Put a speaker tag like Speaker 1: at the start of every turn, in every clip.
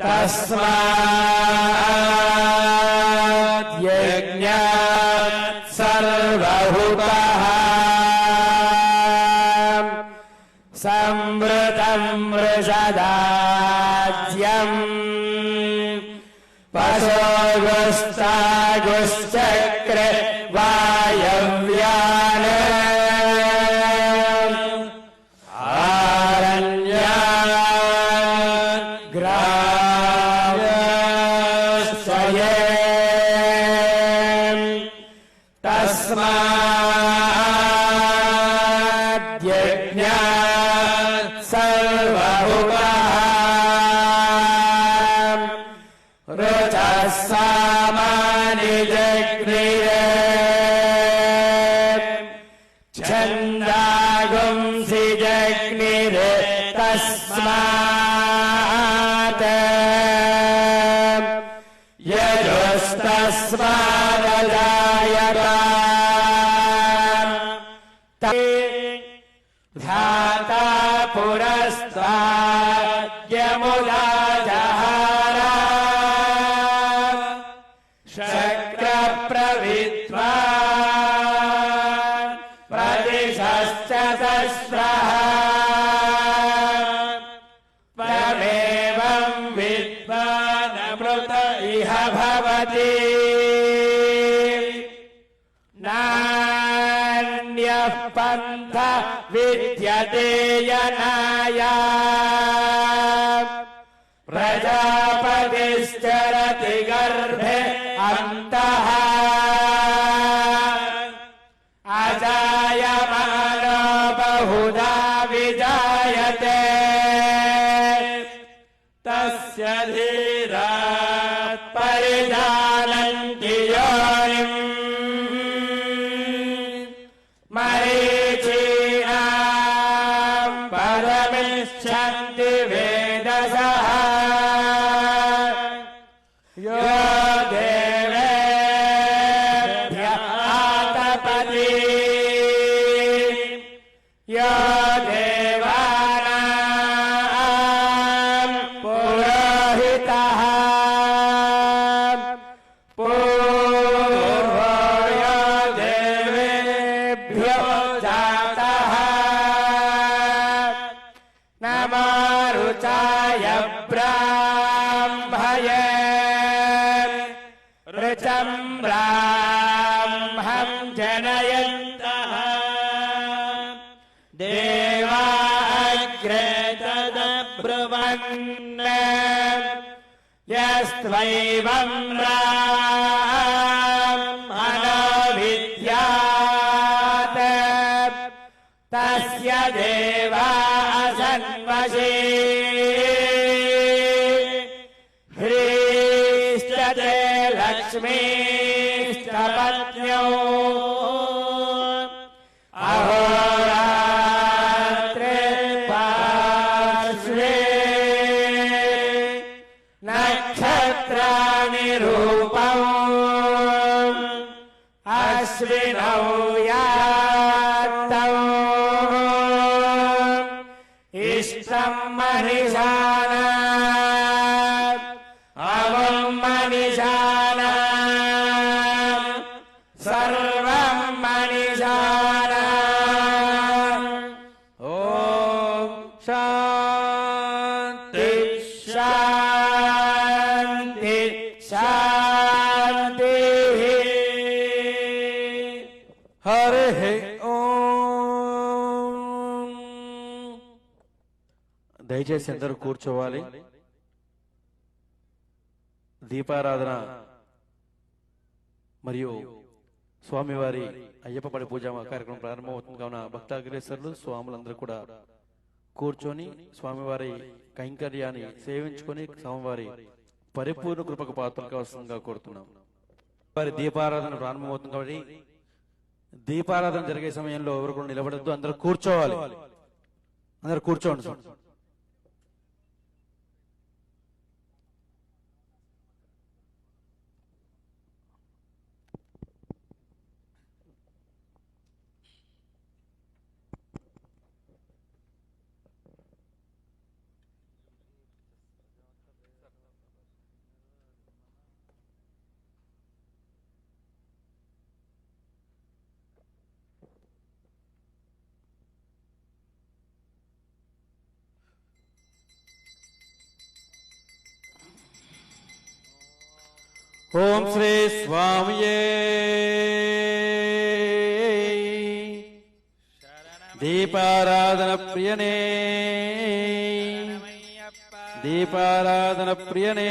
Speaker 1: तस्माद् यज्ञात् सर्वभूतः संवृतं वृषदाज्यम् पशोगुश्चागुश्चक्रे वायव्यान् तस्माद् यज्ञात् सर्वभूतः ऋचः सामानि जग्निरे छन्दागुंसि जग्निरे तस्मात् यजुस्तस्मादजायत धाता पुरस्ताद्यमुदाजहार शक्रप्रविद्वान् प्रदिशश्च सस्रः त्वमेवं विद्वानमृत इह भवति नान्यः पन्था विद्यते यनाय प्रजापतिश्चरति गर्भे अन्तः अजायमानो बहुधा विजायते तस्य धीरात् परिजानन्ति योनिम् मरीचीनां परमिच्छन्ति वेदसः यो देवेभ्यः आतपति यो देवानां पुरोहितः पूर्वो यो देवेभ्यो जातः नमो रुचाय ब्राह्मये ऋचं ब्राह्मं जनयन्तः देवा अग्रे तदब्रुवन् यस्त्वैवं ब्राह्मणो विद्यात् तस्य देवा असन्वशी ह्रीश्च ते लक्ष्मीश्च पत्न्यौ अहोरात्रे पार्श्वे नक्षत्राणि रूपौ अश्विनौ यात्तौ इष्टं मनीषाणा अवं मनीषाणा सर्वं मनीषाणा ॐ शान्ति शान्ति शान्तिः हरिः ॐ
Speaker 2: దయచేసి అందరూ కూర్చోవాలి. దీపారాధన మరియు స్వామివారి అయ్యప్ప పడి పూజ కార్యక్రమం ప్రారంభమవుతుంది కావున భక్తాగ్రేసరులు స్వాములందరూ కూడా కూర్చొని స్వామివారి కైంకర్యాన్ని సేవించుకొని స్వామివారి పరిపూర్ణ కృపకు పాత్రలు కావాల్సిందిగా కోరుతున్నాం. వారి దీపారాధన ప్రారంభమవుతుంది కాబట్టి దీపారాధన జరిగే సమయంలో ఎవరు కూడా నిలబడద్దు, అందరూ కూర్చోవాలి. అందరూ కూర్చోండి. ఓం శ్రీ స్వామియే దీపారాధన ప్రియనే దీపారాధన ప్రియనే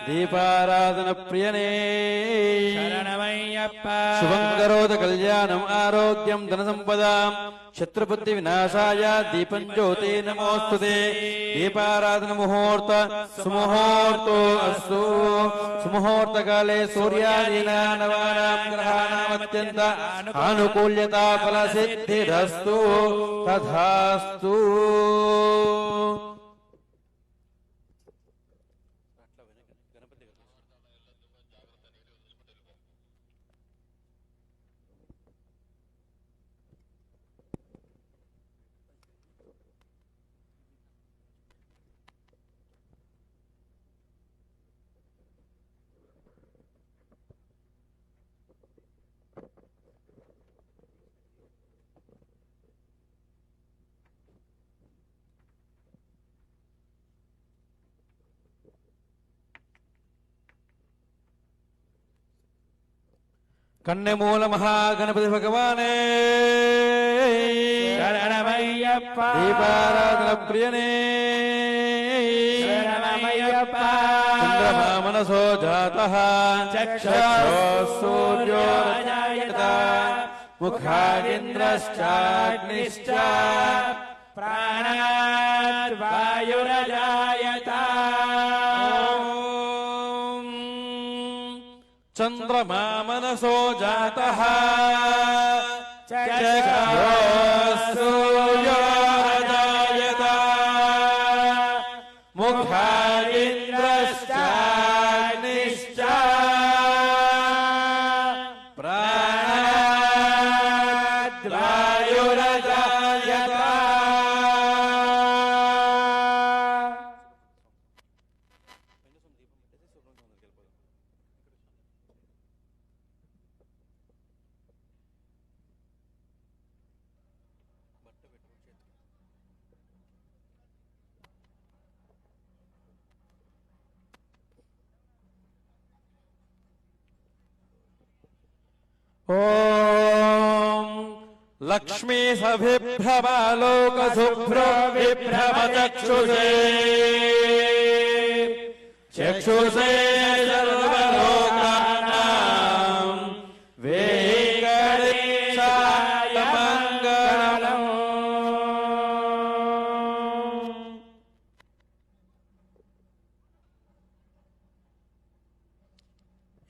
Speaker 2: దీపారాధన ప్రియనే శుభం కరోత కళ్యాణం ఆరోగ్యం ధన సంపదాం శత్రుబుద్ధి వినాశాయ దీపం జ్యోతి నమోస్తుతే దీపారాధన ముహూర్త సుముహూర్తో అస్తు సుముహూర్త కాలే సూర్యాదీనా నవానాం గ్రహాణాం అత్యంత ఆనుకూల్యత ఫల సిద్ధిరస్తు తథాస్తు. కన్నెమూల మహాగణపతి భగవానే
Speaker 1: శరణమయ్యప్ప
Speaker 2: దీపారాధన ప్రియనే
Speaker 1: శరణమయ్యప్ప
Speaker 2: చంద్రమా మనసో జాతః చక్షుః సూర్యో రజాయత ముఖాగింద్రశ్చాగ్నిశ్చ
Speaker 1: ప్రాణాద్ వాయురజాయత
Speaker 2: చంద్రమా మనసో జాతః
Speaker 1: చక్షుః
Speaker 2: సూర్యో రజాయత ముఖాగింద్రశ్చాగ్నిశ్చ ప్రాణాద్ వాయురజాయత. ఓం లక్ష్మీ సభిభ్రమాలోక శుభ్రో విభ్రమ చక్షుషే చక్షుషే సర్వలోకానాం వేంకటేశాయ మంగళం.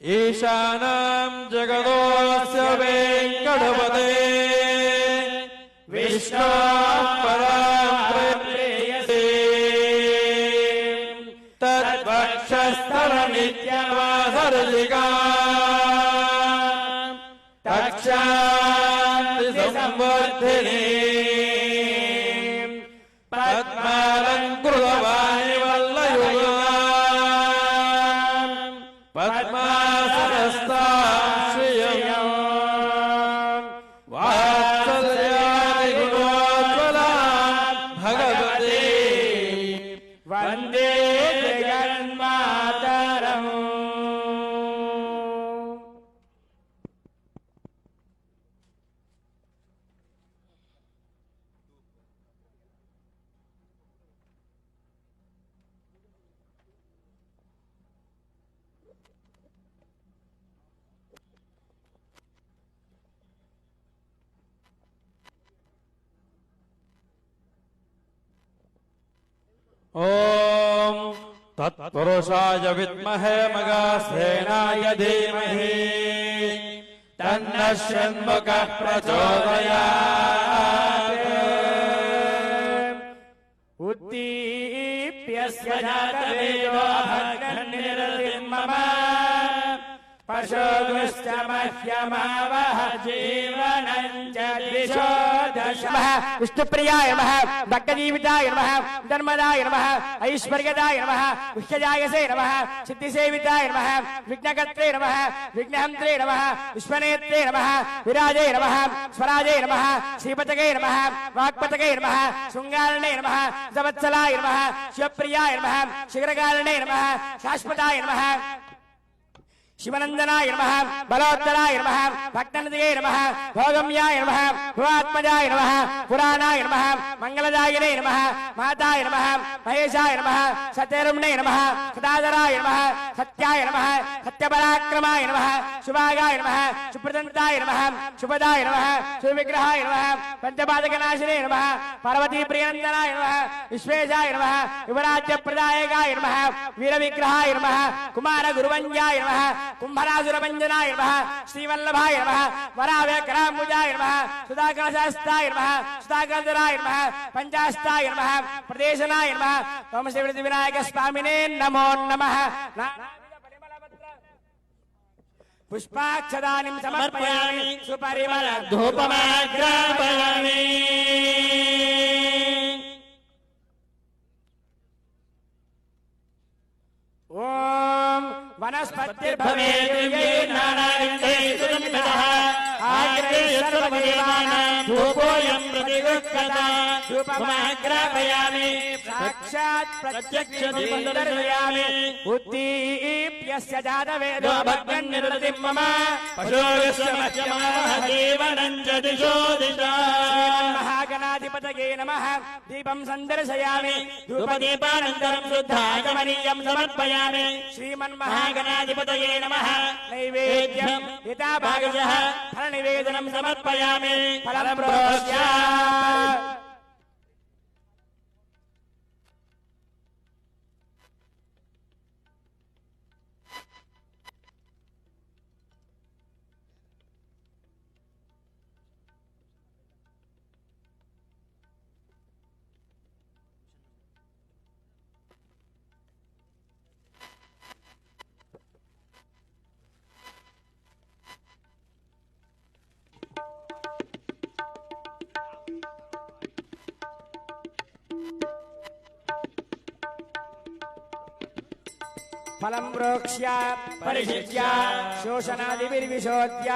Speaker 2: ఈశానాం జగదోస్య వెంకటపతే విష్ణు పరాం ప్రేయసే తద్వక్షస్థల నిత్యవాసర్జికా తక్షాంతి సంవర్ధిని పద్మాలంకృతవాణి వల్లయుగా పద్మాసనస్తాశ్రియం వాత్సల్యాది గుణోజ్వలా భగవతే
Speaker 1: వందే జగన్మాతరం.
Speaker 2: ఓం తత్పురుషాయ విద్మహే మగాసేనాయ ధీమహి తన్నః షణ్ముఖః ప్రచోదయాత్.
Speaker 1: ఉద్దీప్య స్వజాతవేదో భగన్నిరతిర్మమ पशुगुश्च मह्यमावह जीवनं च दिशो दश।
Speaker 3: विष्णुप्रियाय नमः, भक्तजीविताय नमः, धर्मदाय नमः, ऐश्वर्यदाय नमः, विश्वजायसे नमः, सिद्धिसेविताय नमः, विघ्नकर्त्रे नमः, विघ्नहन्त्रे नमः, विश्वनेत्रे नमः, विराजे नमः, स्वराजे नमः, श्रीपतके नमः, वाक्पतके नमः, शृंगारणे नमः, सवत्सलाय नमः, शिवप्रियाय नमः, शिखरकारिणे नमः, शाश्वताय नमः, शिवनंदनाय नमः, बलोत्तराय नमः, भक्तनिधये नमः, भोगम्याय नमः, भुवात्मजाय नमः, पुराणाय नमः, मंगलदायिने नमः, माताय नमः, महेशाय नमः, सत्यरुम्णे नमः, सदाधराय नमः, सत्याय नमः, सत्यपराक्रमाय नमः, शुभागाय नमः, सुप्रदन्ताय नमः, शुभदाय नमः, सुविग्रहाय नमः, पंचपादकनाशिने नमः, पार्वती प्रियनंदनाय नमः, विश्वेशाय नमः, युवराज्यप्रदायकाय नमः, वीरविग्रहाय नमः, कुमार गुरुवंद्याय नमः, कुंभरासुरभंजनाय नमः, श्रीवल्लभाय नमः, वराव्यकराम्बुजाय नमः, सुधाकलशास्ताय नमः, सुधाकलधराय नमः, पंचास्ताय नमः, प्रदेशनाय नमः, ओम श्री विनायक स्वामिने नमो नमः। पुष्पाक्षदानिं समर्पयामि सुपरिमल
Speaker 1: धूपमाग्रापयामि।
Speaker 3: ओम वनस्पतिर्भवेद्दिव्ये
Speaker 1: नानाविधैः सुगन्धितः आग्रे सर्वदेवानां धूपोऽयं प्रतिगृह्यता। धूपमाग्रापयामि
Speaker 3: साक्षात् प्रत्यक्षदीपं दर्शयामि। उद्दीप्यस्य जातवेदो भग्नं निरृतिं मम
Speaker 1: पशुगुश्च मह्यमावह जीवनं च दिशो दिशा।
Speaker 3: श्रीमन्महागणाधिपतये नमः। दीपं सन्दर्शयामि।
Speaker 1: धूपदीपानन्तरं शुद्धागमनीयं समर्पयामि।
Speaker 3: श्रीमन्महागणाधिपतये नमः। नैवेद्यं यथा भागशः फलनिवेदनं समर्पयामि। फलं प्रोक्ष्य फलं प्रोक्ष्य परिशिष्य शोषणादिभिर्विशोध्य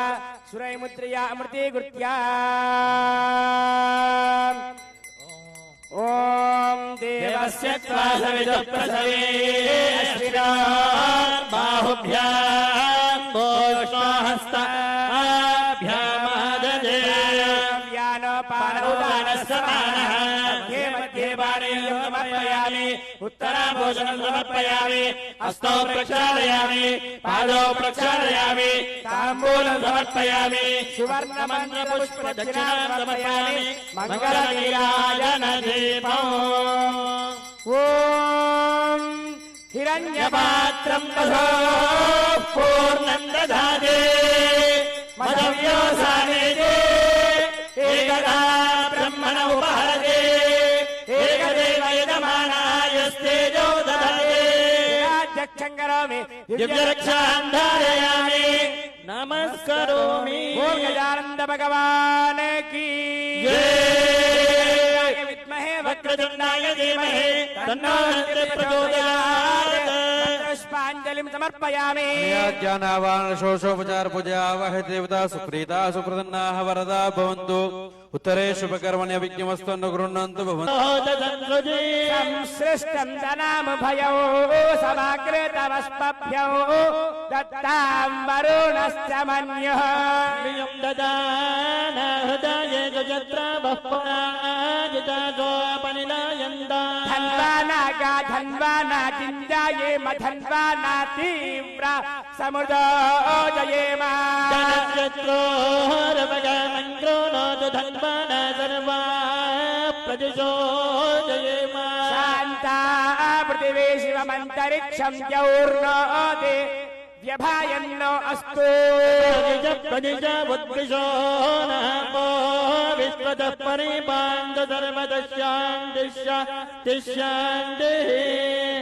Speaker 3: सुरैमुद्रया अमृतीकृत्य ओम देवस्य
Speaker 1: त्वा सविदुः प्रसवे अश्विना बाहुभ्यां भोष्माहस्ताभ्यामादजे
Speaker 3: व्यानोपानौदानस्समानः मध्ये मध्ये पाणियं समर्पयामि।
Speaker 1: उत्तराभूषणं समर्पयामि। हस्तौ प्रक्षालयामि। पादौ प्रक्षालयामि। ताम्बूलं समर्पयामि।
Speaker 3: सुवर्णमन्त्रपुष्पदक्षिणां समर्पयामि।
Speaker 1: मङ्गलनीराजनदीपम्
Speaker 3: ओम हिरण्यपात्रं
Speaker 1: पात्रं पूर्णं दधाति मदव्योसानेते एकदा ब्रह्मण उपहरते एकदेव यजमानायस्तेजो दधते।
Speaker 3: राज्यक्षं करोमि
Speaker 1: दिव्यरक्षां धारयामि नमस्करोमि।
Speaker 3: ओम गजानंद भगवान की
Speaker 1: जय।
Speaker 3: विद्महे
Speaker 1: वक्रतुण्डाय धीमहि तन्नो हन्ति प्रचोदयात्।
Speaker 3: पुष्पांजलिं समर्पयामि।
Speaker 2: ज्ञानावान शोषोपचार पूजा वह देवता सुप्रीता सुप्रसन्नाः वरदा भवन्तु। उत्तरे शुभकर्मण्य विज्ञमस्तु न गृह्णन्तु भवन्तु।
Speaker 3: संसृष्टं धनामुभयौ समाकृतमस्मभ्यौ दत्तां वरुणश्च मन्युः।
Speaker 1: प्रियं ददाना हृदये गजत्रा बह्वनाजितासोपनिलयन्ता।
Speaker 3: धन्वानागा धन्वाना चिञ्जाये मधन्वाना तीव्र समुदो जयेम।
Speaker 1: धनशत्रोरवगमन्त्रो नोतु धन्वाना सर्वा प्रदिशो जयेम।
Speaker 3: शान्ता पृथिवी शिवमन्तरिक्षं द्यौर्नोति व्यभायन्नो अस्तु।
Speaker 1: प्रदिश बुद्धिशो नमो विश्वतः परिपान्तु सर्वतः शान्तिः शान्तिः।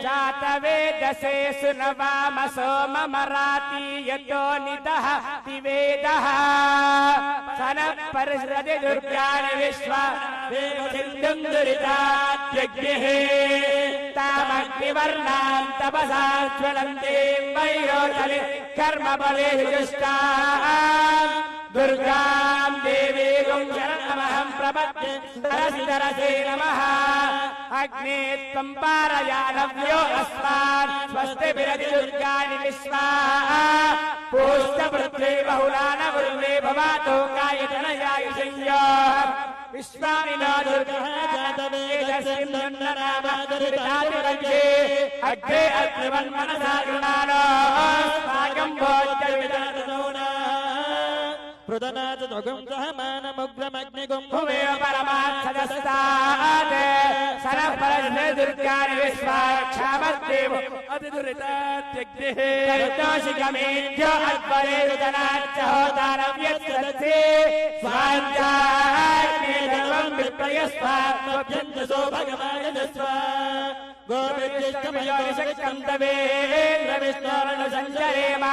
Speaker 3: जात वेदसे सुनवाम सोममराति यतो निदः दिवेदः सनः परिसृति दुर्गाणि विश्वा सिन्धुं दुरितात्यग्निः तामग्निवर्णां तपसा ज्वलन्तीं वैरोचनि कर्मबलेषु जुष्टाम् दुर्गां देवीं शरणमहं प्रपद्ये तरसे नमः अग्ने त्वं पारयानव्यो अस्मान् स्वस्ति विरति दुर्गाणि विश्वा पूष्टपृथ्वी बहुलान उर्वे भवातो कायतनयायुषय्यो विश्वानि न दुर्गः जातवेदसिन्धन्ननामादुरितादिरञ्जे अग्रे अग्निवन्मनसा गृणानो अस्माकं भोज्यविदर्दोना
Speaker 1: प्रदनाथ दुगं सहमानमुग्रमग्निगुं
Speaker 3: भुवेव परमार्थदस्तात् सनः परस्मे दुर्गाणि विश्वाक्षामद्देव अतिदुरितात्यग्निः कर्तोषिकमेभ्यो अद्वरे रुदनाच्च होतारव्यच्छदसे स्वाञ्चाग्ने सर्वं विप्रयस्वात्मभ्यन्तसो भगवानजस्व गोविष्टमयोनिशक्तं तवेन्द्रविष्णोर्णसञ्चरेमा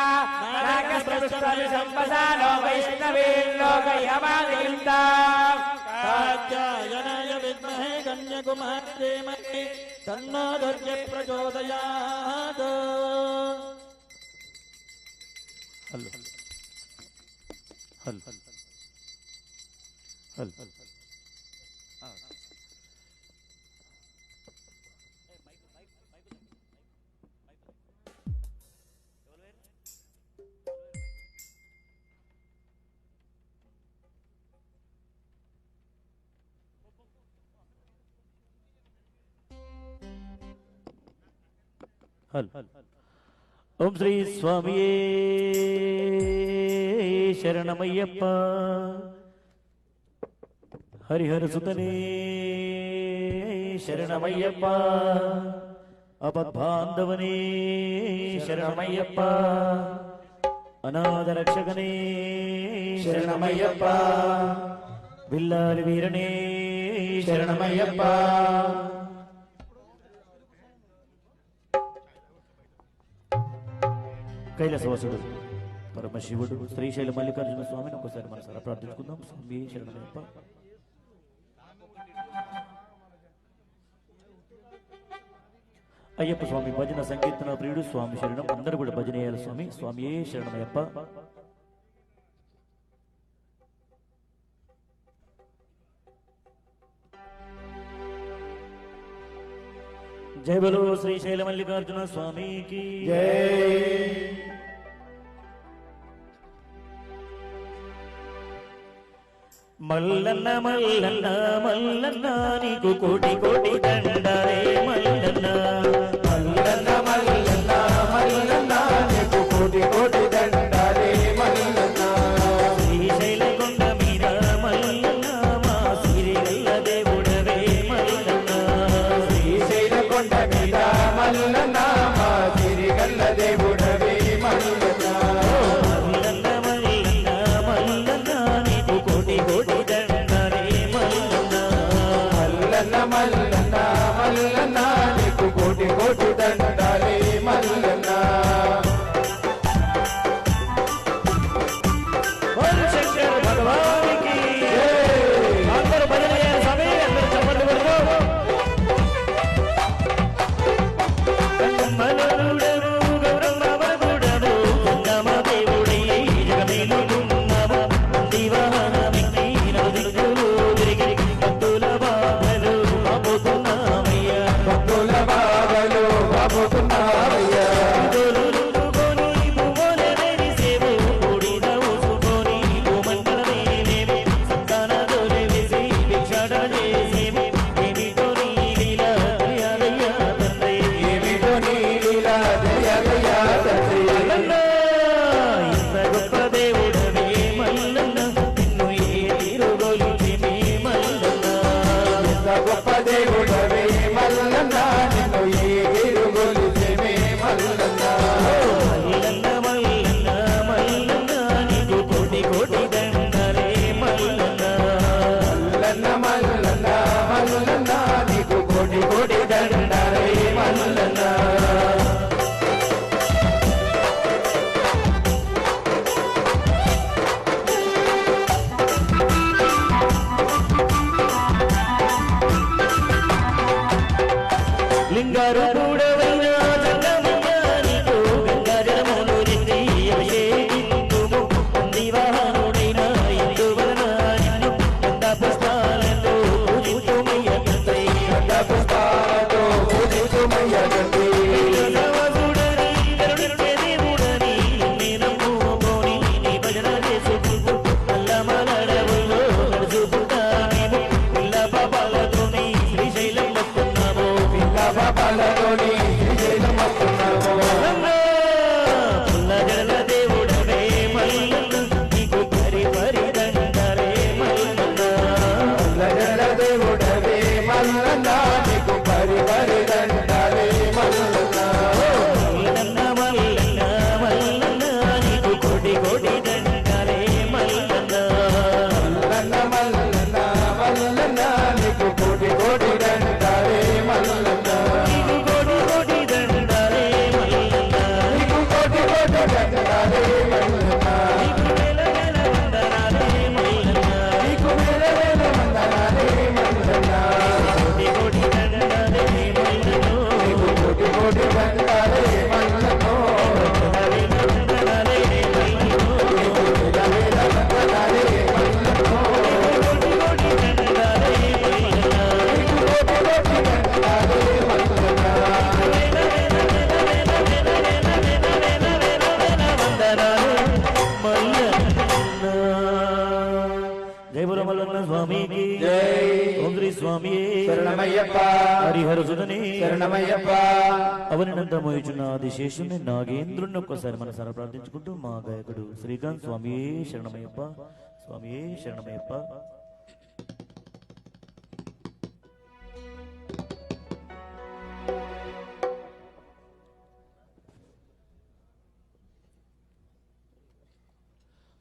Speaker 3: नागस्प्रविष्टविसम्पसानो वैष्णवे लोकयमादिन्दा
Speaker 1: कात्यायनाय विद्महे कन्याकुमारी धीमहि तन्नो दुर्गे प्रचोदयात्
Speaker 2: हल ओम श्री स्वामी शरणमय्यप्प हरिहर सुतने शरणमय्यप्प अपद्बांधवने शरणमय्यप्प अनाथ रक्षकने शरणमय्यप्प बिल्लाल वीरने शरणमय्यप्प కైలాసవాసుడు పరమశివుడు శ్రీశైల మల్లికార్జున స్వామిని ఒకసారి మనసారా ప్రార్థించుకుందాం. స్వామి శరణమయ్యప్ప. అయ్యప్ప స్వామి భజన సంకీర్తన ప్రియుడు స్వామి శరణం. అందరూ కూడా భజన చేయాలి. స్వామి స్వామియే శరణమయ్యప్ప. जय बोलो श्रीशैल मल्लिकार्जुन स्वामी की जय. मल्लन्न मल्लन्न मल्लन्न नीकु कोटि कोटि दंडरे मल्लन्न मल्लन्न मल्लन्न मल्लन्न नीकु कोटि कोटि दंडरे मल्लन्न श्रीशैल కొండ మీద మల్లన్న మా సిరిగల్ల దేవుడవే మల్లన్న శ్రీశైల కొండ మీద మల్లన్న మా సిరిగల్ల దేవుడవే మల్లన్న మల్లన్న మల్లన్న మల్లన్న నీకు కోటి కోటి దండరే మల్లన్న మల్లన్న మల్లన్న మల్లన్న నీకు కోటి కోటి దండరే మల్లన్న. ఓం శంకర భగవానికి అందరూ భజన చేయాలి. స్వామి అందరూ చప్పట్లు కొడుతూ మలరుడను గౌరమ్మవరుడను గంగమదేవుడై జగమేలుకున్నాము దివాహనమికి నలుదిక్కులు తిరిగి భక్తుల బాధలు బాపుతున్నామయ్యా భక్తుల బాధలు బాపుతున్నామయ్యా. దొరులుకొని పువ్వులనేని సేవు కూడిన ఊసుకొని భూమండలమేనేమి సంతాన దొరివేసి భిక్షాట చేసేమి ఏమిటో నీ లీలా దయాలయ్యా తండ్రి ఏమిటో నీ లీలా దయాలయ్యా తండ్రి. మల్లన్న ఇంత గొప్ప దేవుడవే మల్లన్న నిన్ను ఏ తీరుగొలిచిమి మల్లన్న ఇంత గొప్ప దేవుడవే మల్లన్న నిన్ను ఏ తీరుగొలిచిమి
Speaker 3: శరణమయ్యప్ప.
Speaker 1: అవనినంతా మోయుచున్న ఆదిశేషుని నాగేంద్రుని ఒక్కసారి మనసారా ప్రార్థించుకుంటూ మా గాయకుడు శ్రీకాంత్ స్వామియే శరణమయ్యప్ప, స్వామియే శరణమయ్యప్ప.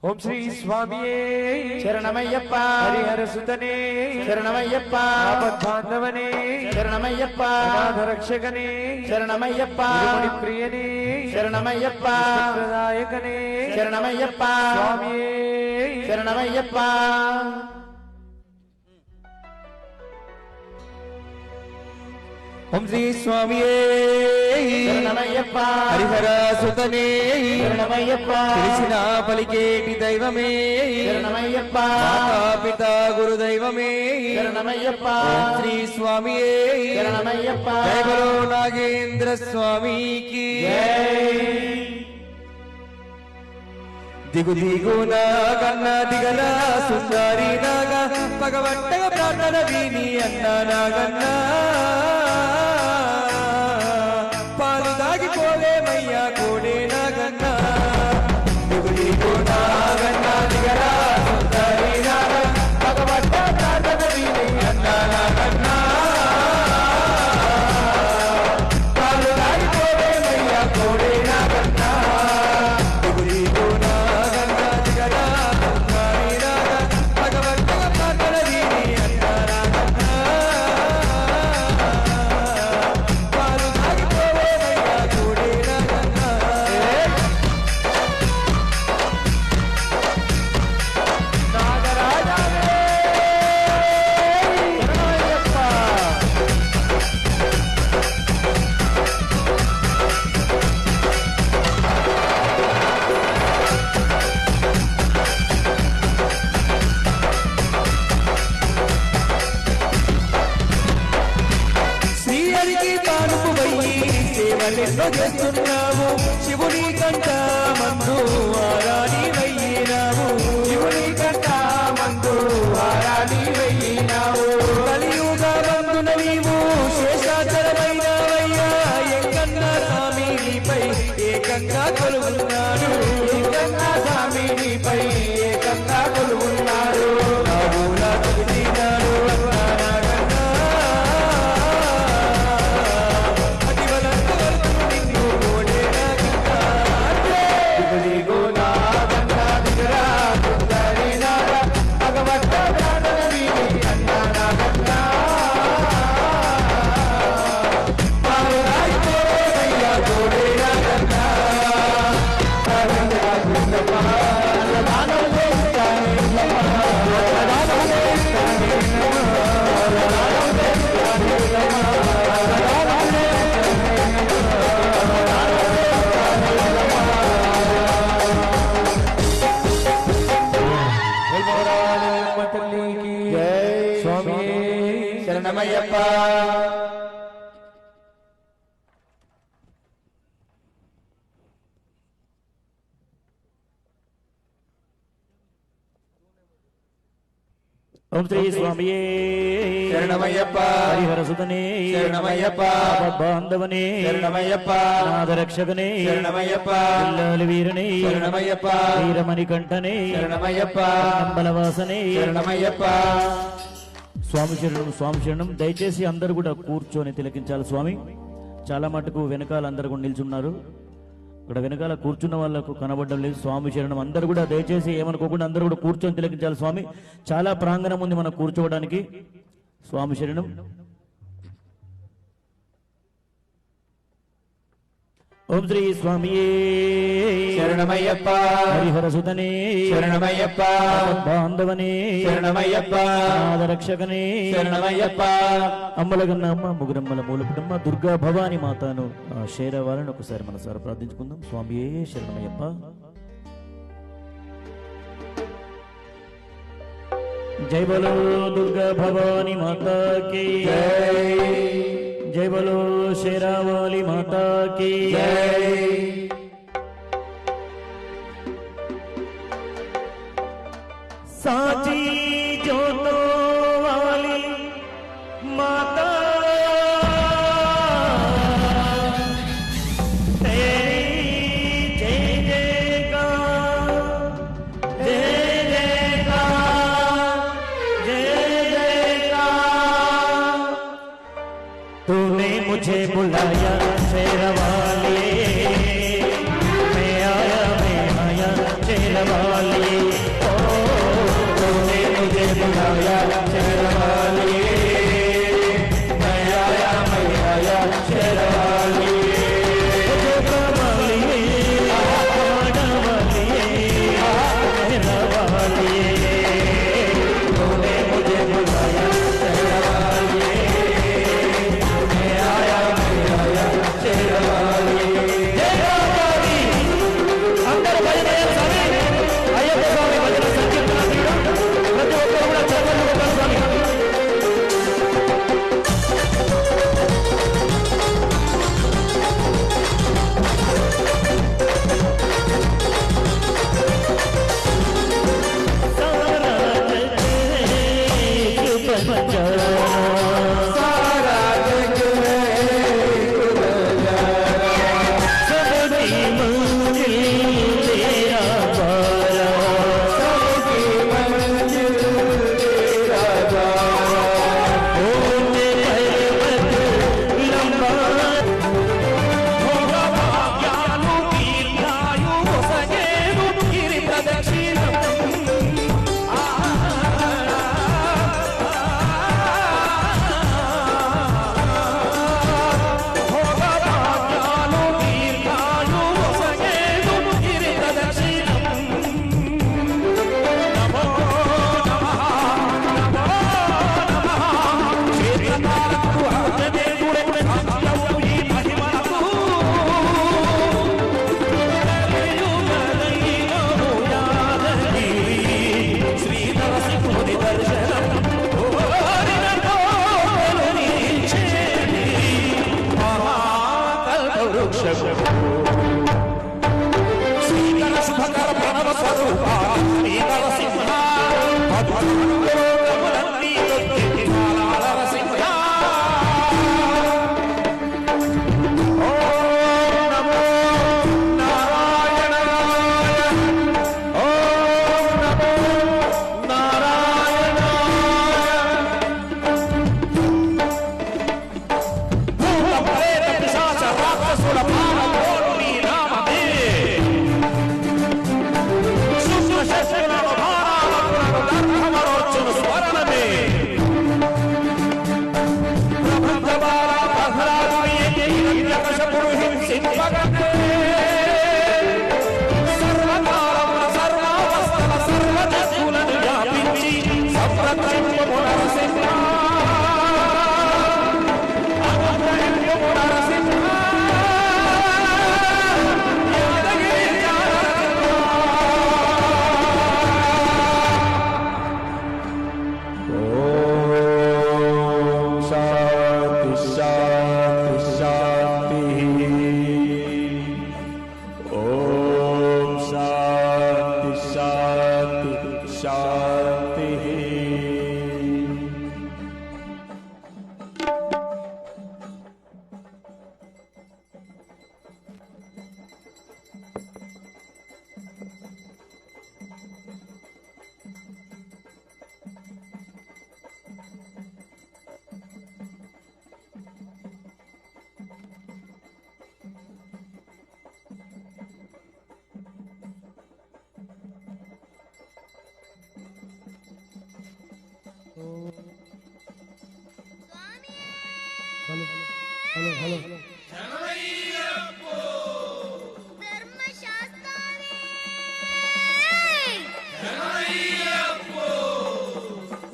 Speaker 3: ఓం శ్రీ స్వామియే శరణమయ్యప్ప. హరిహర సుతనే శరణమయ్యప్ప. ఆపద్బాంధవనే శరణమయ్యప్ప. అనాథరక్షకనే శరణమయ్యప్ప. ప్రియనే శరణమయ్యప్ప. ప్రదాయకనే శరణమయ్యప్ప. స్వామియే శరణమయ్యప్ప. ఓం శ్రీ స్వామియే శరణమయ్యప్ప. హరిహర సుతనే శరణమయ్యప్ప. తెలిసిన పలికేటి దైవమే శరణమయ్యప్ప. పిత గురు దైవమే శరణమయ్యప్ప. శ్రీ స్వామియే శరణమయ్యప్ప. జయబలో నాగేంద్ర స్వామికి దిగు దిగున కన్న దిగల సుందరి నాగా పగవట్టగా ప్రార్థన విని అన్న నాగన్నా పాలు దాగిపోలేమయ్యా కోడే నాగన్నా. దిగు దిగున కన్న దిగల సుందరి నాగా పగవట్ట ప్రార్థన విని అన్న నాగన్నా పాలు దాగిపోలేమయ్యా కోడే నాగన్నా. సేవలెన్నో చేస్తున్నావు శివుని కంట మందు ఆరాని వెయ్యినావు. శివుని కంట మందు ఆరాని వెయ్యినావు. కలియుగ బంధున నీవు శేషాచరమైనవయ్యా. ఎంకన్నా స్వామి నీపై ఏకంగా కొలువున్నాడు. ఎంకన్నా స్వామి నీపై ఏకంగా కొలువున్నాడు. నావులా తెలిసినాడు శరణమయ్యప్ప.
Speaker 1: ఓం శ్రీ స్వామియే
Speaker 3: శరణమయ్యప్ప.
Speaker 1: హరిహర సుతనే
Speaker 3: శరణమయ్యప్ప.
Speaker 1: బాంధవనే
Speaker 3: శరణమయ్యప్ప.
Speaker 1: నాదరక్షకనే
Speaker 3: శరణమయ్యప్ప.
Speaker 1: పిల్లలు వీరనే
Speaker 3: శరణమయ్యప్ప.
Speaker 1: వీరమణి కంఠనే
Speaker 3: శరణమయ్యప్ప.
Speaker 1: బలవాసనే
Speaker 3: శరణమయ్యప్ప.
Speaker 1: స్వామి శరణం, స్వామి శరణం. దయచేసి అందరూ కూడా కూర్చొని తిలకించాలి స్వామి. చాలా మటుకు వెనకాల అందరు కూడా నిల్చున్నారు. ఇక్కడ వెనకాల కూర్చున్న వాళ్ళకు కనబడడం లేదు. స్వామి శరణం. అందరూ కూడా దయచేసి ఏమనుకోకుండా అందరూ కూడా కూర్చొని తిలకించాలి స్వామి. చాలా ప్రాంగణం ఉంది మనం కూర్చోవడానికి. స్వామి శరణం. ఓం శ్రీ స్వామియే
Speaker 3: శరణమయ్యప్ప.
Speaker 1: హరిహర సుతనే
Speaker 3: శరణమయ్యప్ప.
Speaker 1: బాంధవనే
Speaker 3: శరణమయ్యప్ప.
Speaker 1: నాదరక్షకనే
Speaker 3: శరణమయ్యప్ప.
Speaker 1: అమ్మలగన్న అమ్మ ముగురమ్మల మూలపుటమ్మ దుర్గా భవాని మాతాను శేరవాలని ఒకసారి మనసారా ప్రార్థించుకుందాం. స్వామియే శరణమయ్యప్ప. జై బలో దుర్గా భవాని మాతా కీ జై. జై బలో शेरावाली माता की जय। साची जोतों वाली माता
Speaker 4: శ్రీకర శుభకర ప్రణవ స్వరూప శ్రీ నరసింహ లోకములన్నీ దొరికి నరసింహ ఓం నమో నారాయణాయ ఓం నమో నారాయణాయ భూత ప్రేత పిశాచ రాక్షసుల పాలకోటి నామమే శుక్ర శస్త్రులను భారాలను దర్భమరోచును స్మరణమే ప్రబంధ బాల ప్రహ్లాదుని హిరణ్యకశపుడు హింసింపగనే సర్వకాలముల సర్వావస్థల సర్వజగ్గులను వ్యాపించి సంరక్షించుము నరసింహ అనుగ్రహించుము నరసింహ యాదగిరి ఓం శాంతి శాంతి శాంతి ఓం శాంతి శాంతి శాంతి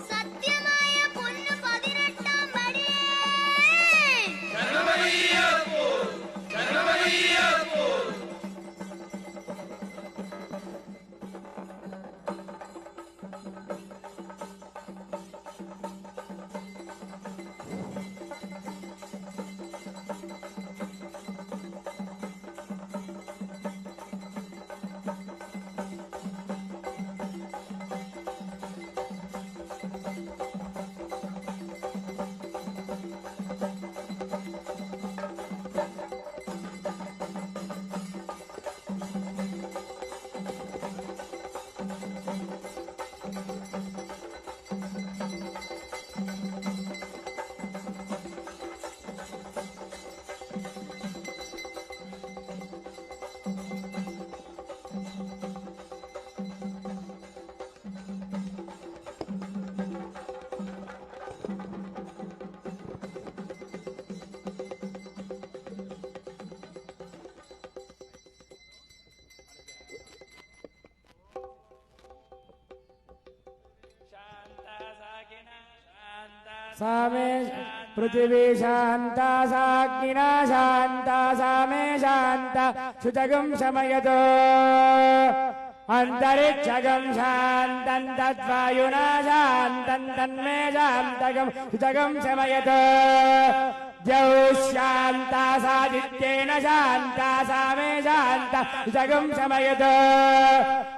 Speaker 5: സത്യമായ പൊന്നു 18 പടി
Speaker 3: सामे पृथिवी शान्ता साग्निना शान्ता सामे शान्ता शुचगं शमयतो अन्तरिक्षगं शान्तं तद्वायुना शान्तं तन्मे शान्तगं शुचगं शमयतो द्यौ शान्ता सादित्येन शान्ता सामे शान्ता शुचगं शमयतो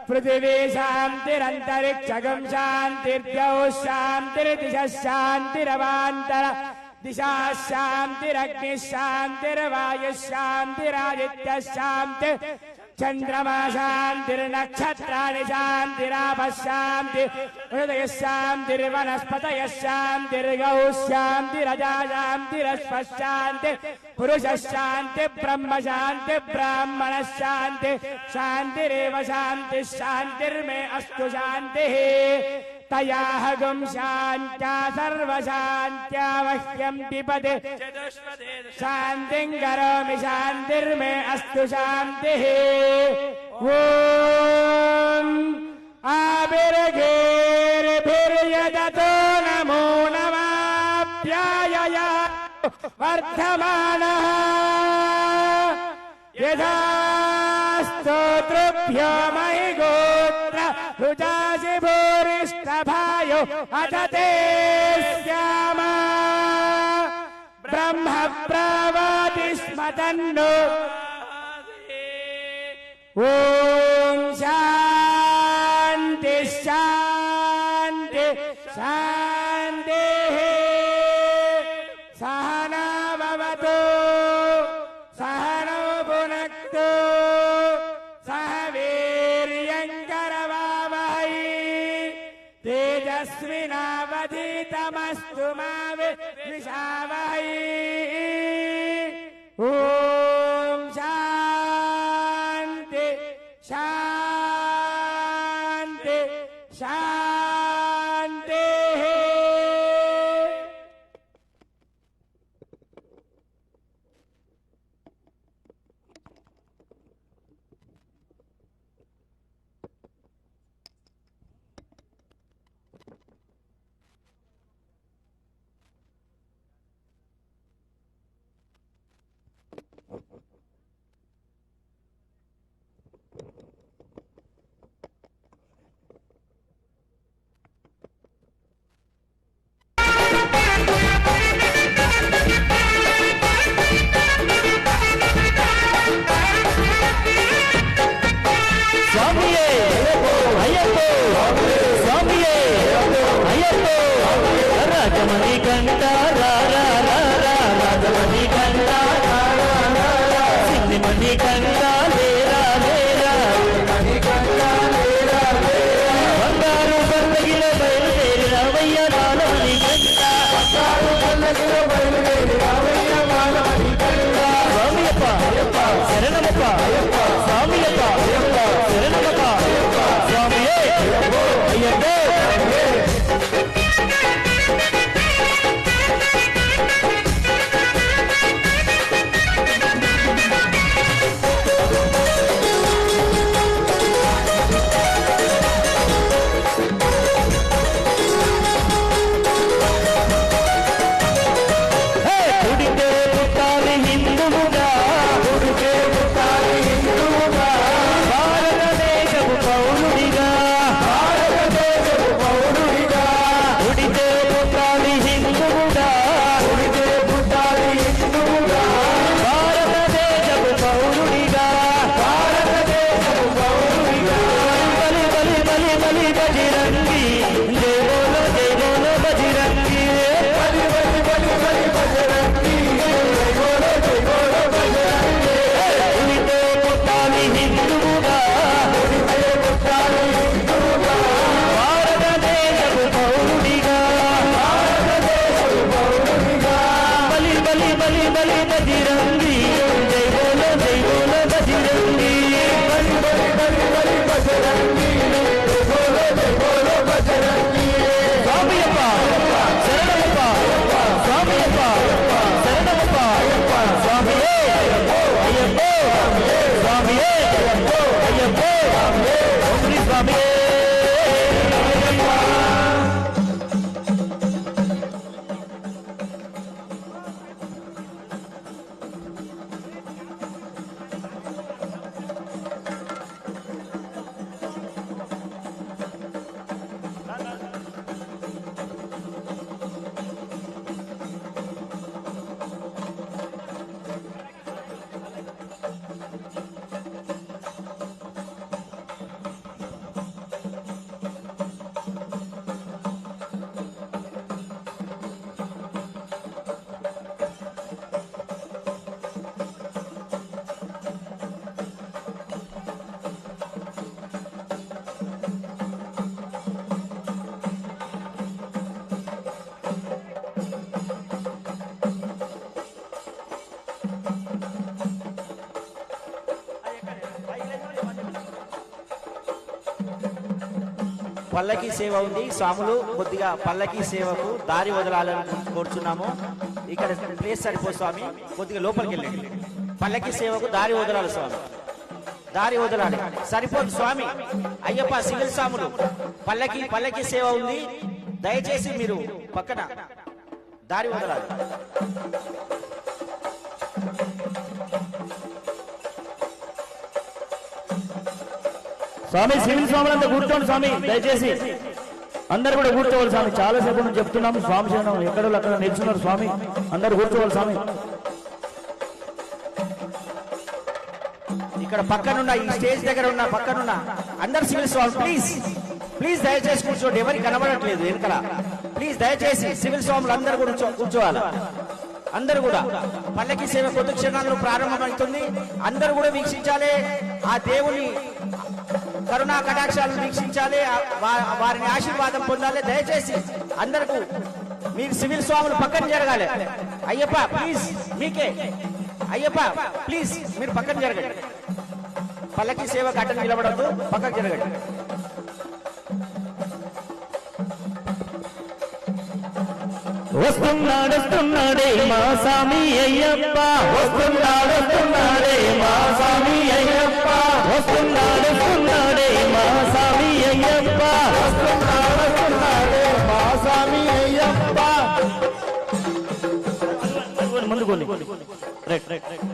Speaker 3: पृथिवी शान्तिरन्तरिक्षगं शान्तिर्द्यौ शान्तिर्दिशः शान्तिरवान्तर दिशा शान्तिरग्निः शान्तिर्वायुः शान्तिरादित्यः शान्ति चन्द्रमा शान्तिर्नक्षत्राणि शान्तिरापः शान्ति हृदयः शान्तिर्वनस्पतयः शान्तिर्गौः शान्तिरजा शान्तिरश्वः शान्ति पुरुषः शान्ति ब्रह्म शान्ति ब्राह्मणः शान्ति शान्तिरेव शान्तिः शान्तिर्मे अस्तु शान्तिः तयाहगुं शान्त्या सर्वशान्त्या मह्यं पिबते शान्तिं करोमि शान्तिर्मे अस्तु शान्तिः ॐ आभिर्गेर्भिर्यदतो नमो नमाप्यायया वर्धमानः यथा स्तोत्रभ्यो महि गोत्र रुचासि भूरिष्ठभायो अथ ते स्याम ब्रह्म प्रवति स्म సమతన్ను ఓం శాంతి శాంతి శాంతి సహనా భవతు సహనో భునక్తు సహ వీర్యంకరవావహై తేజస్వినావధీతమస్తు మా విద్విషావహై ఓం శాంతి శాంతి శాంతి
Speaker 1: స్వామియే అయ్యప్పో స్వామియే అయ్యప్పో రాజమణి కంట రాజమణి కంట సిద్ధిమణి కంట లేరా లేరా బంగారు పల్లకిలో బయలుదేరి రావయ్య బాలమణి కంట స్వామియప్ప శరణమప్ప స్వామియప్ప శరణమప్ప స్వామియే అయ్యప్పో పుడితే పుట్టాలి హిందువుగా భారతదేశపు పౌరుడిగా పుడితే పుట్టాలి హిందువుగా భారతదేశపు పౌరుడిగా బలి బలి బలి బలి బజిరంగి జై బోలో బజిరంగి పుడితే పుట్టాలి హిందువుగా భారతదేశపు పౌరుడిగా బలి బలి బలి బలి బజిరంగి జై బోలో బజిరంగి స్వామియప్ప శరణమప్ప స్వామియప్ప శరణమప్ప స్వామియే అయ్యప్పో స్వామియే అయ్యప్పో ఓం స్వామియే
Speaker 6: పల్లకి సేవ ఉంది. స్వాములు కొద్దిగా పల్లకి సేవకు దారి వదలాలని కోరుచున్నాము. ఇక్కడ ప్లేస్ సరిపోదు స్వామి, కొద్దిగా లోపలికి వెళ్ళండి. పల్లకి సేవకు దారి వదలాలి స్వామి, దారి వదలాలి. సరిపోదు స్వామి. అయ్యప్ప సివిల్ స్వాములు పల్లకి సేవ ఉంది, దయచేసి మీరు పక్కన దారి వదలాలి.
Speaker 1: స్వామి సివిల్ స్వాములంతా కూర్చోండి స్వామి, దయచేసి అందరు కూడా కూర్చోవాలి స్వామి. చాలాసేపు నుంచి చెప్తున్నాము స్వామి శరణం, ఎక్కడో అక్కడ నిల్చున్నారు స్వామి, అందరు కూర్చోవాలి స్వామి.
Speaker 6: ఇక్కడ పక్కనున్న ఈ స్టేజ్ దగ్గర ఉన్న పక్కనున్న అందరు సివిల్ స్వామి ప్లీజ్ ప్లీజ్ దయచేసి కూర్చోండి. ఎవరికి కనబడట్లేదు వెనకల. ప్లీజ్ దయచేసి సివిల్ స్వాములు అందరూ కూడా కూర్చోవాలి. అందరూ కూడా పల్లకి సేవ కొద్ది క్షణాల్లో ప్రారంభమవుతుంది. అందరూ కూడా వీక్షించాలి. ఆ దేవుని కరుణా కటాక్షాలను వీక్షించాలి. వారిని ఆశీర్వాదం పొందాలి. దయచేసి అందరికీ మీరు సివిల్ స్వాములు పక్కన జరగాలి. అయ్యప్ప ప్లీజ్ మీకే అయ్యప్ప ప్లీజ్ మీరు పక్కన జరగండి. పల్లకి సేవ కట్టను నిలబడద్దు, పక్కకు జరగండి.
Speaker 1: వస్తున్నాడే మా స్వామి అయ్యప్ప, వస్తున్నాడే మా స్వామి అయ్యప్ప, వస్తున్నాడే మా స్వామి అయ్యప్ప, వస్తున్నాడే మా స్వామి అయ్యప్ప. ముందుకోండి. Right right right.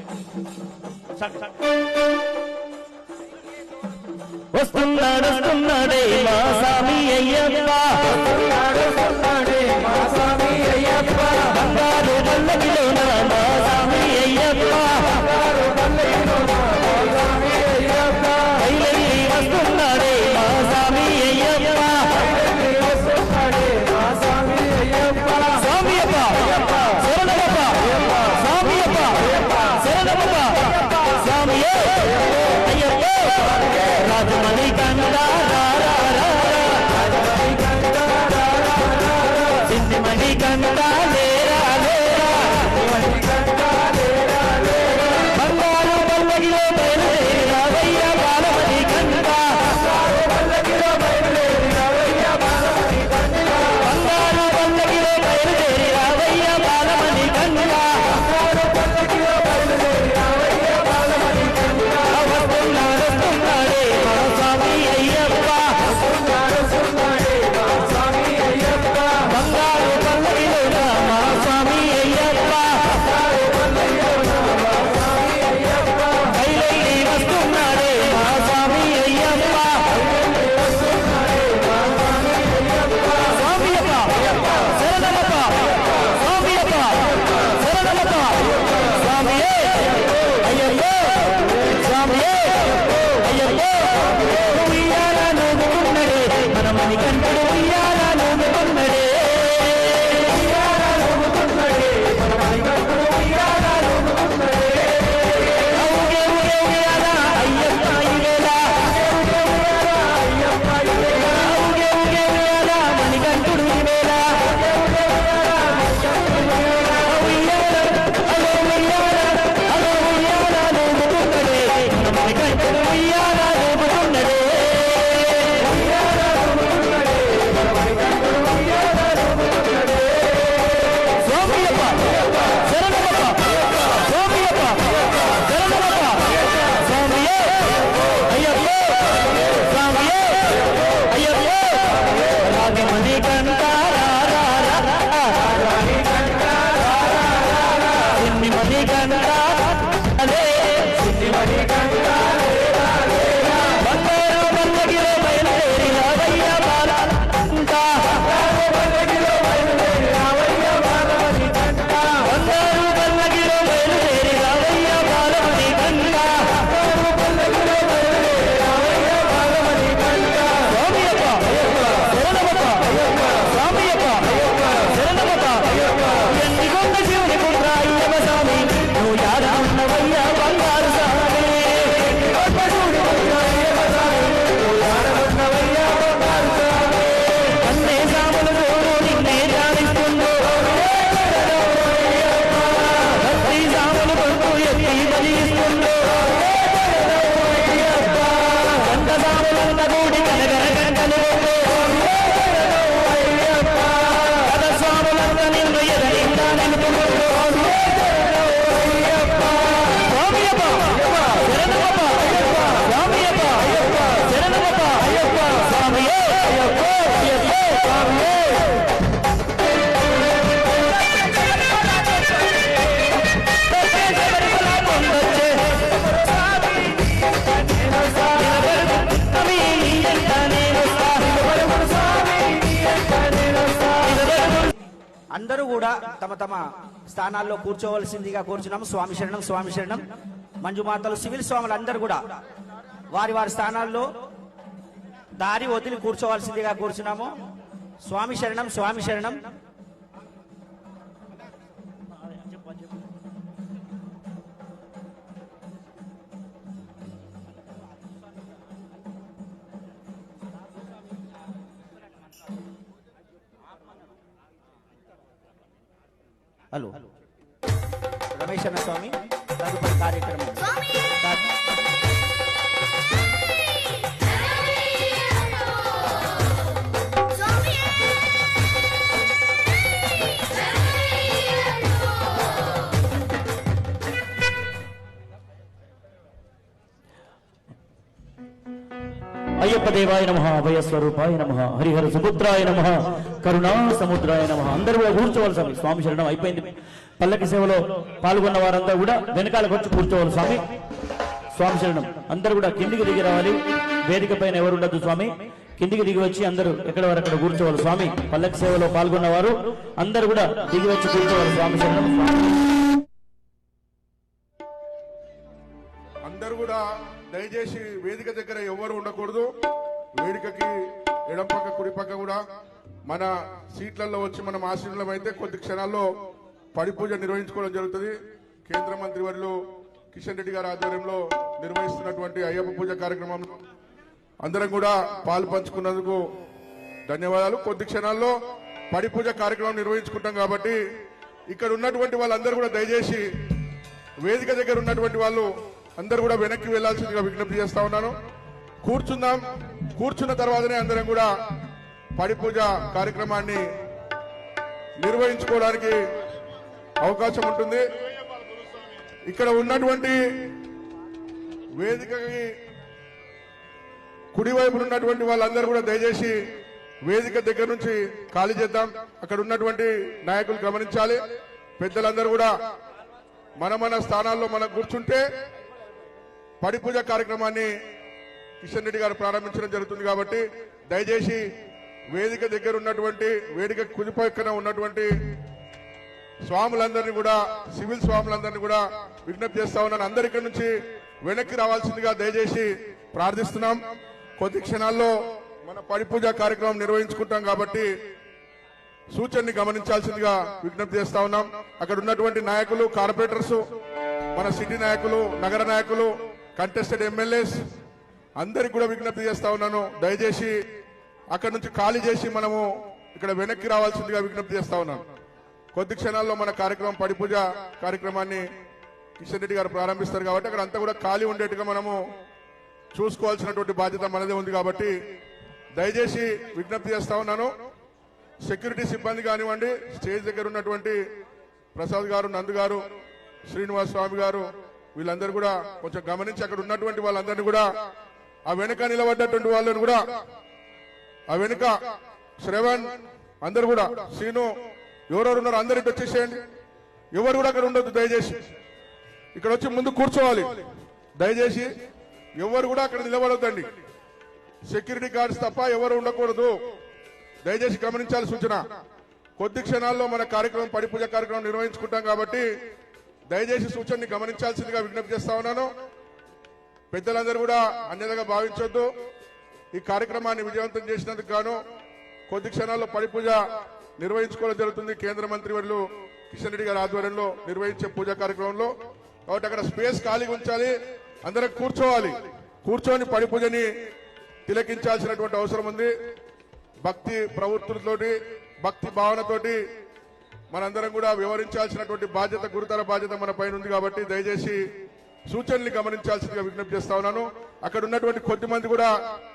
Speaker 1: వస్తున్నాడే మా స్వామి అయ్యప్ప, వస్తున్నాడే మా స్వామి అయ్యప్ప, బంగారు పల్లకిలోన మా స్వామి అయ్యప్ప, బంగారు పల్లకిలోన మా స్వామి అయ్యప్ప, బయలుదేరి వస్తున్నాడే మా స్వామి అయ్యప్ప, బయలుదేరి వస్తున్నాడే మా స్వామి అయ్యప్ప. స్వామి అయ్యప్ప శరణమప్ప, స్వామి అయ్యప్ప శరణమప్ప, స్వామి అయ్యప్ప రాజమణి కంద సింధమణి కంద లేరా లేరా, బంగారు పల్లకిలో బయలుదేరి రావయ్య బాలమణి కంద, బంగారు పల్లకిలో బయలుదేరి రావయ్య బాలమణి కంద, బంగారు పల్లకిలో బయలుదేరి రావయ్య బాలమణి కంద, బంగారు పల్లకిలో బయలుదేరి రావయ్య బాలమణి కంద. వస్తున్నాడే మా స్వామి అయ్యప్ప,
Speaker 6: అందరూ కూడా తమ తమ స్థానాల్లో కూర్చోవలసిందిగా కోరుచున్నాము. స్వామి శరణం, స్వామి శరణం. మంజుమాతలు, సివిల్ స్వాములు అందరూ కూడా వారి వారి స్థానాల్లో దారి వదిలి కూర్చోవలసిందిగా కోరుచున్నాము. స్వామి శరణం, స్వామి శరణం. హలో రమేష్ అన్న స్వామి, తదుపరి కార్యక్రమం
Speaker 1: అయ్యప్ప దేవాయ నమః, అభయ స్వరూపాయ నమః, హరిహర సుపుత్రాయ నమః, కరుణా సముద్రాయ నమః. అందరూ కూడా కూర్చోవాలి స్వామి. స్వామి శరణం అయిపోయింది. పల్లకి సేవలో పాల్గొన్న వారంతా కూడా వెనకాలకు వచ్చి కూర్చోవాలి స్వామి. స్వామి శరణం. అందరూ కూడా కిందికి దిగి రావాలి. వేదిక పైన ఎవరు ఉండదు స్వామి. కిందికి దిగి వచ్చి అందరూ ఎక్కడ వారు అక్కడ కూర్చోవాలి స్వామి. పల్లకి సేవలో పాల్గొన్న వారు అందరూ కూడా దిగి వచ్చి కూర్చోవాలి. స్వామి శరణం.
Speaker 7: అందరూ కూడా దయచేసి వేదిక దగ్గర ఎవరు ఉండకూడదు. వేదికకి ఎడం పక్క కుడి పక్క కూడా మన సీట్లలో వచ్చి మనం ఆశీర్వాదం అయితే కొద్ది క్షణాల్లో పడి పూజ నిర్వహించుకోవడం జరుగుతుంది. కేంద్ర మంత్రి వర్యులు కిషన్ రెడ్డి గారి ఆధ్వర్యంలో నిర్వహిస్తున్నటువంటి అయ్యప్ప పూజ కార్యక్రమం అందరం కూడా పాలు పంచుకున్నందుకు ధన్యవాదాలు. కొద్ది క్షణాల్లో పడి పూజ కార్యక్రమం నిర్వహించుకుంటాం కాబట్టి ఇక్కడ ఉన్నటువంటి వాళ్ళందరూ కూడా దయచేసి వేదిక దగ్గర ఉన్నటువంటి వాళ్ళు అందరూ కూడా వెనక్కి వెళ్లాల్సిందిగా విజ్ఞప్తి చేస్తా ఉన్నాను. కూర్చుందాం. కూర్చున్న తర్వాతనే అందరం కూడా పడి పూజ కార్యక్రమాన్ని నిర్వహించుకోవడానికి అవకాశం ఉంటుంది. ఇక్కడ ఉన్నటువంటి వేదికకి కుడివైపు ఉన్నటువంటి వాళ్ళందరూ కూడా దయచేసి వేదిక దగ్గర నుంచి ఖాళీ చేద్దాం. అక్కడ ఉన్నటువంటి నాయకులు గమనించాలి. పెద్దలందరూ కూడా మన స్థానాల్లో మనం కూర్చుంటే పడి పూజ కార్యక్రమాన్ని కిషన్ రెడ్డి గారు ప్రారంభించడం జరుగుతుంది కాబట్టి దయచేసి వేదిక దగ్గర ఉన్నటువంటి వేదిక కుదిపక్కన ఉన్నటువంటి స్వాములందరినీ కూడా సివిల్ స్వాములందరినీ కూడా విజ్ఞప్తి చేస్తా ఉన్నాను. అందరి ఇక్కడ నుంచి వెనక్కి రావాల్సిందిగా దయచేసి ప్రార్థిస్తున్నాం. కొద్ది క్షణాల్లో మన పడి పూజ కార్యక్రమం నిర్వహించుకుంటాం కాబట్టి సూచనని గమనించాల్సిందిగా విజ్ఞప్తి చేస్తా ఉన్నాం. అక్కడ ఉన్నటువంటి నాయకులు, కార్పొరేటర్స్, మన సిటీ నాయకులు, నగర నాయకులు, కంటెస్టెడ్ ఎమ్మెల్యేస్ అందరికి కూడా విజ్ఞప్తి చేస్తా ఉన్నాను. దయచేసి అక్కడ నుంచి ఖాళీ చేసి మనము ఇక్కడ వెనక్కి రావాల్సిందిగా విజ్ఞప్తి చేస్తా ఉన్నాను. కొద్ది క్షణాల్లో మన కార్యక్రమం పడి పూజ కార్యక్రమాన్ని కిషన్ రెడ్డి గారు ప్రారంభిస్తారు కాబట్టి అక్కడ అంతా కూడా ఖాళీ ఉండేట్టుగా మనము చూసుకోవాల్సినటువంటి బాధ్యత మనదే ఉంది కాబట్టి దయచేసి విజ్ఞప్తి చేస్తా ఉన్నాను. సెక్యూరిటీ సిబ్బంది కానివ్వండి, స్టేజ్ దగ్గర ఉన్నటువంటి ప్రసాద్ గారు, నందు గారు, శ్రీనివాస్ స్వామి గారు, వీళ్ళందరూ కూడా కొంచెం గమనించి అక్కడ ఉన్నటువంటి వాళ్ళందరినీ కూడా ఆ వెనుక నిలబడ్డటువంటి వాళ్ళని కూడా ఆ వెనుక శ్రవణ్ అందరు కూడా శ్రీను ఎవరెవరు ఉన్నారో అందరు ఇటు వచ్చేసేయండి. ఎవరు కూడా అక్కడ ఉండొద్దు. దయచేసి ఇక్కడ వచ్చి ముందు కూర్చోవాలి. దయచేసి ఎవరు కూడా అక్కడ నిలబడొద్దండి. సెక్యూరిటీ గార్డ్స్ తప్ప ఎవరు ఉండకూడదు. దయచేసి గమనించాలి సూచన. కొద్ది క్షణాల్లో మన కార్యక్రమం పడి పూజ కార్యక్రమం నిర్వహించుకుంటాం కాబట్టి దయచేసి సూచనని గమనించాల్సిందిగా విజ్ఞప్తి చేస్తా ఉన్నాను. పెద్దలందరూ కూడా అన్యతగా భావించొద్దు. ఈ కార్యక్రమాన్ని విజయవంతం చేసినందుకు గాను కొద్ది క్షణాల్లో పడి పూజ నిర్వహించుకోవడం జరుగుతుంది. కేంద్ర మంత్రి వర్యులు కిషన్ రెడ్డి గారి ఆధ్వర్యంలో నిర్వహించే పూజా కార్యక్రమంలో కాబట్టి అక్కడ స్పేస్ ఖాళీగా ఉంచాలి. అందరం కూర్చోవాలి. కూర్చొని పడి పూజని తిలకించాల్సినటువంటి అవసరం ఉంది. భక్తి ప్రవృత్తులతోటి, భక్తి భావనతోటి మనందరం కూడా వివరించాల్సినటువంటి బాధ్యత, గురుతర బాధ్యత మన పైన ఉంది కాబట్టి దయచేసి సూచనల్ని గమనించాల్సిందిగా విజ్ఞప్తి చేస్తా ఉన్నాను. అక్కడ ఉన్నటువంటి కొద్ది మంది కూడా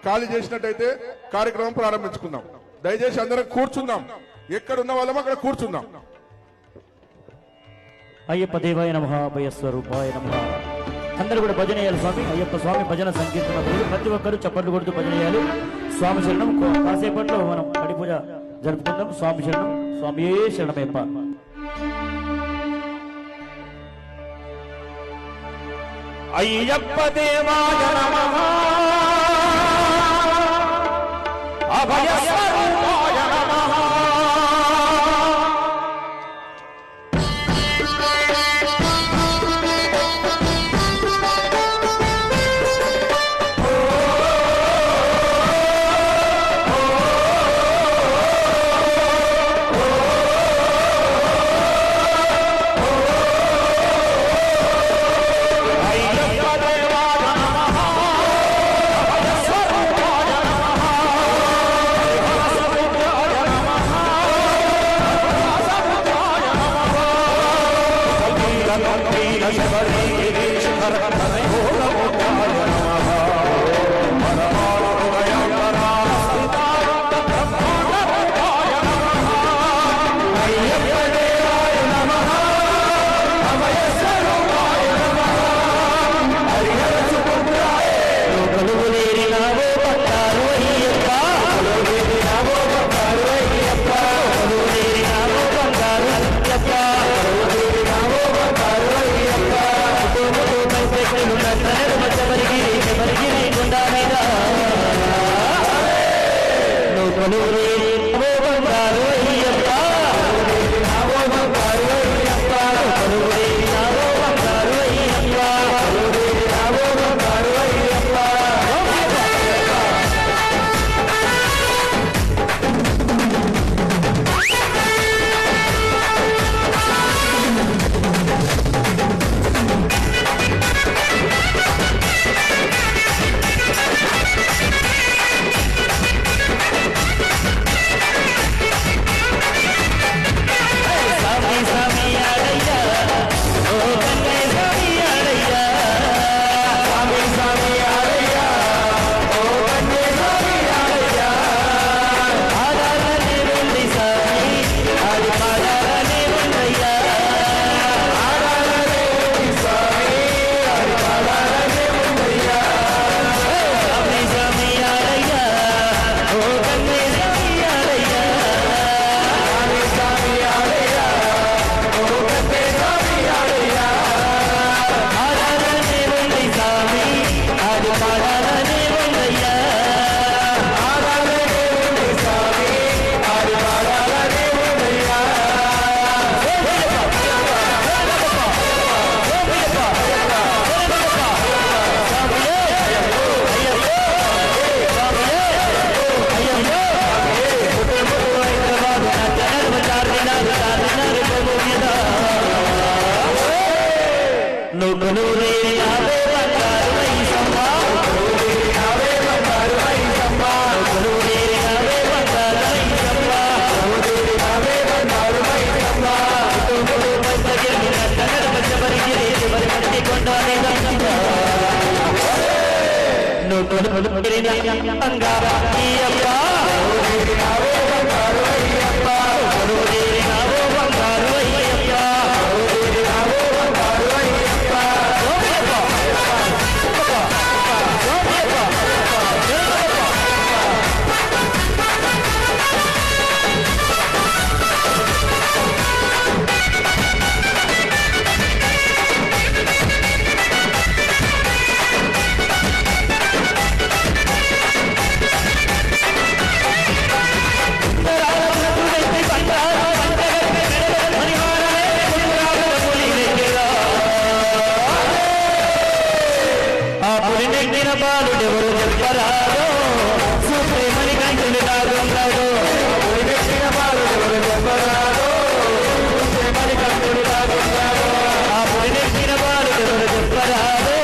Speaker 7: ఖాళీ చేసినట్టయితే కార్యక్రమం ప్రారంభించుకుందాం. దయచేసి అందరం కూర్చుందాం. ఎక్కడ ఉన్న వాళ్ళమో అక్కడ కూర్చుందాం.
Speaker 1: అయ్యప్ప దేవాయ నమః, అభయ స్వరూపాయ నమః. అందరూ కూడా భజన చేయాలి స్వామి. అయ్యప్ప స్వామి భజన సంకీర్తన ప్రతి ఒక్కరూ చప్పట్లు కొడుతూ భజన చేయాలి. స్వామి శరణం. కాసేపట్లో మనం పడి పూజ జరుపుకుందాం. స్వామి శరణం. స్వామియే శరణమయ్యప్ప.
Speaker 4: అయ్యప్ప దేవాయ నమః, అభయ స్వరూపాయ నమః,
Speaker 1: బాలుడెవరు చెప్పరాదో సుప్రేమని కంచెలు లాగున్నాడు బాలుడెవరు చెప్పరాదో సుప్రేమని కంచెలు లాగున్నాడు ఆ పులినెక్కిన బాలుడెవరు చెప్పరాదో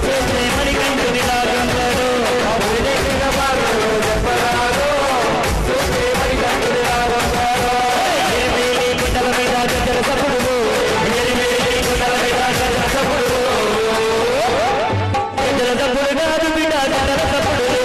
Speaker 1: సుప్రేమని కంచెలు లాగున్నాడు ఆ పులినెక్కిన బాలుడెవరు చెప్పరాదో సుప్రేమని కంచెలు లాగున్నాడు ఎనిమిది గుండల మీద గజ్జల సపుడు ఎనిమిది గుండల మీద గజ్జల సపుడు గజ్జల సపుడు గారు బిడ్డ గజ్జల సపుడు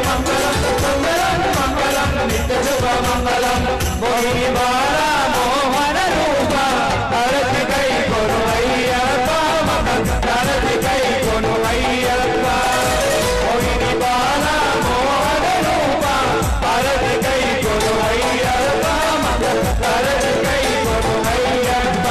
Speaker 4: మంగళం మంగళం మంగళం నిత్య శుభ మంగళం మోహిని బాల మోహన రూప హరతి కై కొనువయ్యప్ప హరతి కై కొనువయ్యప్ప మోహిని బాల మోహన రూప హరతి కై కొనువయ్యప్ప హరతి కై కొనువయ్యప్ప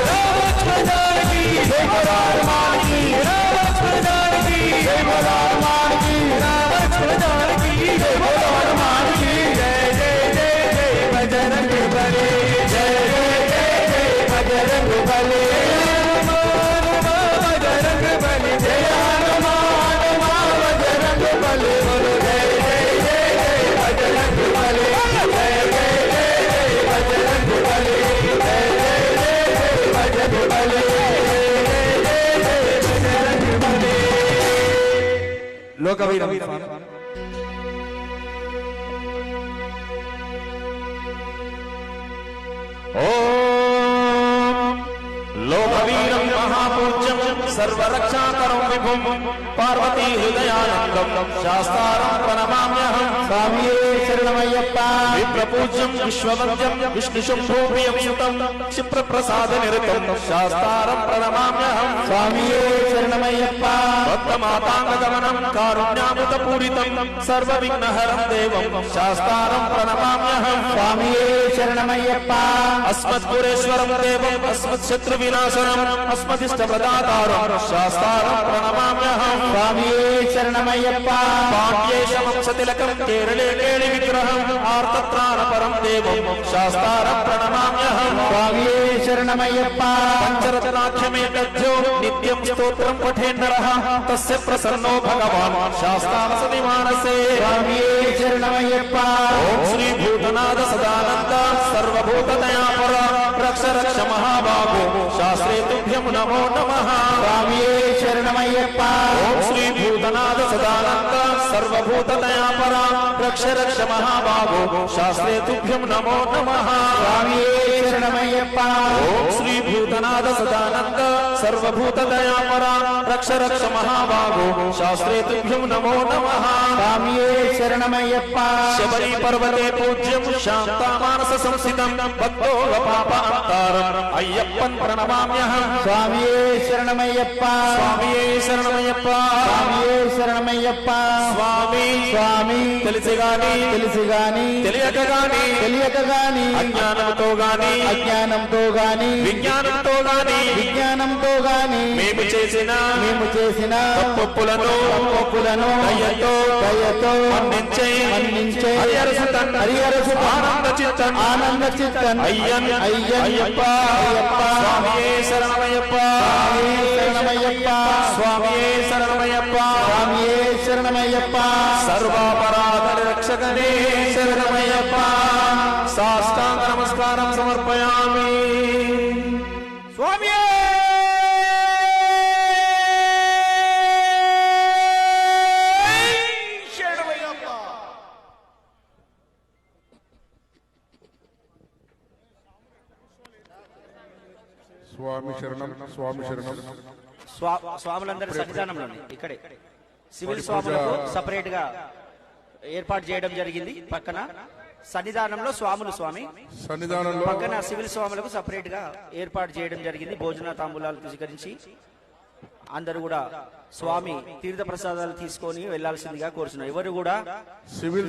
Speaker 4: రామచంద్రుడికి జై రామానికి రామచంద్రుడికి జై రామానికి రామచంద్రుడికి జై రామానికి జై జై జై జై బజరంగ బలి జై జై జై జై బజరంగ బలి బజరంగ బలి జయ హనుమాన్ బజరంగ బలి జై జై జై జై బజరంగ బలి జై జై జై జై బజరంగ బలి జై జై జై జై బజరంగ బలి లోకవీర ఓం లోకవీరం మహాపూజ్యం సర్వరక్షాకరం విభుం పార్వతీ హృదయానందం శాస్త్రారం ప్రణమామ్యహం స్వామియే శరణమయ్యప్ప విప్రపూజ్యం విశ్వవంద్యం విష్ణుశంభూప్రియం సుతం క్షిప్రప్రసాద నిరతం శాస్త్రారం ప్రణమామ్యహం స్వామియే శరణమయ్యప్ప భక్తమాతాంగగమనం కారుణ్యామృత పూరితం సర్వ విఘ్నహరం దేవం శాస్త్రారం ప్రణమామ్యహం స్వామియే శరణమయ్యప్ప అస్మద్గురేశ్వరం దేవం అస్మత్ శత్రు వినాశనం అస్మదిష్ట ప్రదాతారం శాస్త్రారం ప్రణమామ్యహం స్వామియే శరణమయ్యప్ప పాండ్యేశ వంశతిలకం కేరళే కేళి విగ్రహం ఆర్తత్రాణ పరం దేవం శాస్త్రారం ప్రణమామ్యహం స్వామియే శరణమయ్యప్ప పంచరత్నాఖ్యమేతజ్జో నిత్యం స్తోత్రం పఠేన్నరః తస్య ప్రసన్నో భగవాన్ శాస్త్రావసతి మానసే స్వామియే శరణమయ్యప్ప ఓం శ్రీ భూతనాథ సదానంద సర్వభూతదయాపర రక్ష రక్ష మహాబాహో శాస్త్రే తుభ్యం నమో నమః స్వామియే శరణమయ్యప్ప ఓం శ్రీ భూతనాథ సదానంద సర్వభూతదయాపర రక్ష రక్ష మహాబాహో శాస్త్రే తుభ్యం నమో నమః స్వామియే శరణమయ్యప్ప ఓం శ్రీ భూతనాథ సదానంద సర్వభూతదయాపర రక్ష రక్ష మహాబాహో శాస్త్రే తుభ్యం నమో నమః స్వామియే శరణమయ్యప్ప శబరి పర్వతే పూజ్యం శాంతమానస సంస్థితం భక్తో పాప అంతారం అయ్యప్పన్ ప్రణమామ్యహం స్వామియే శరణమయ్యప్ప స్వామియే శరణమయ్యప్ప స్వామియే శరణమయ్యప్ప స్వామి స్వామి తెలిసి గాని తెలియక గాని అజ్ఞానంతో గాని విజ్ఞానంతో గాని మేము చేసిన తప్పులను దయతో మన్నించే హరిహరసు ఆనంద చిత్తన్ అయ్యప్ప స్వామియే శరణమయ్యప్ప స్వామియే శరణమయ్యప్ప సర్వాపరాధ రక్షకనే శరణమయ్యప్ప సాష్టాంగ నమస్కారం సమర్పయామి స్వామియే
Speaker 7: స్వామి శరణం స్వామి శరణం
Speaker 6: స్వాములందరూ సన్నిధానంలో ఇక్కడే సివిల్ స్వాములకు సపరేట్ గా ఏర్పాటు చేయడం జరిగింది. పక్కన సన్నిధానంలో స్వాములు
Speaker 7: సన్నిధానంలో
Speaker 6: పక్కన సివిల్ స్వాములకు సపరేట్ గా ఏర్పాటు చేయడం జరిగింది. భోజన తాంబూలాలు స్వీకరించి అందరూ కూడా స్వామి తీర్థ ప్రసాదాలు తీసుకొని వెళ్లాల్సిందిగా కోరుచున్నారు. ఎవరు కూడా
Speaker 7: సివిల్